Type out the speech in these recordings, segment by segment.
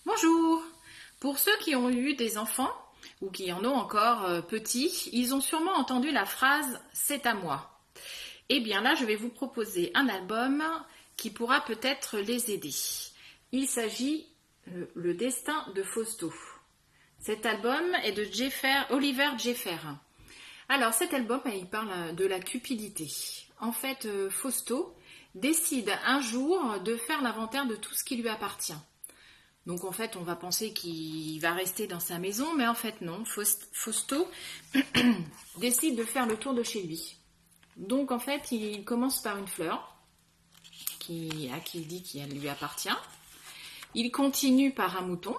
Bonjour! Pour ceux qui ont eu des enfants ou qui en ont encore petits, ils ont sûrement entendu la phrase «c'est à moi». Eh bien là, je vais vous proposer un album qui pourra peut-être les aider. Il s'agit Le destin de Fausto. Cet album est de Oliver Jeffer. Alors cet album, il parle de la cupidité. En fait, Fausto décide un jour de faire l'inventaire de tout ce qui lui appartient. Donc en fait, on va penser qu'il va rester dans sa maison, mais en fait non. Fausto décide de faire le tour de chez lui. Donc en fait, il commence par une fleur à qui il dit qu'elle lui appartient. Il continue par un mouton.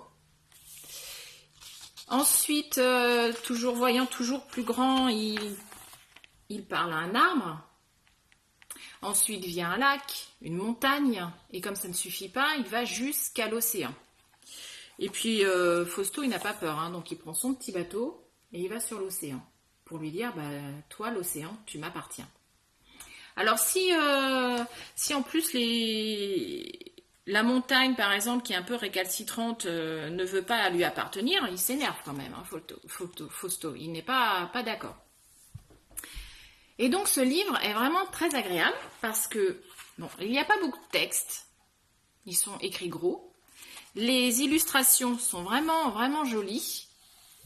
Ensuite, voyant toujours plus grand, il parle à un arbre. Ensuite vient un lac, une montagne, et comme ça ne suffit pas, il va jusqu'à l'océan. Et puis Fausto, il n'a pas peur, hein, donc il prend son petit bateau et il va sur l'océan pour lui dire, toi l'océan, tu m'appartiens. Alors si en plus la montagne, par exemple, qui est un peu récalcitrante, ne veut pas lui appartenir, il s'énerve quand même, hein, Fausto, il n'est pas d'accord. Et donc ce livre est vraiment très agréable parce que, il n'y a pas beaucoup de textes, ils sont écrits gros. Les illustrations sont vraiment, vraiment jolies.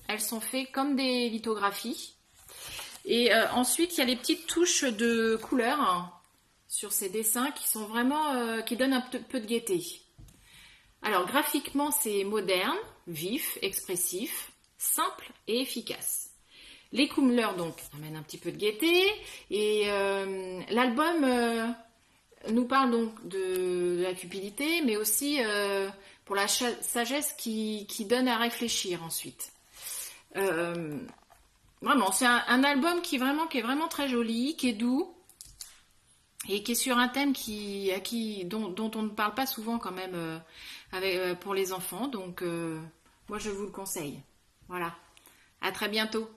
Elles sont faites comme des lithographies. Et ensuite, il y a les petites touches de couleur sur ces dessins qui sont vraiment, qui donnent un peu de gaieté. Alors, graphiquement, c'est moderne, vif, expressif, simple et efficace. Les couleurs, donc, amènent un petit peu de gaieté. Et l'album nous parle donc de la cupidité, mais aussi pour la sagesse qui donne à réfléchir ensuite. Vraiment, c'est un album qui est vraiment très joli, qui est doux et qui est sur un thème dont on ne parle pas souvent quand même pour les enfants. Donc, moi, je vous le conseille. Voilà. À très bientôt.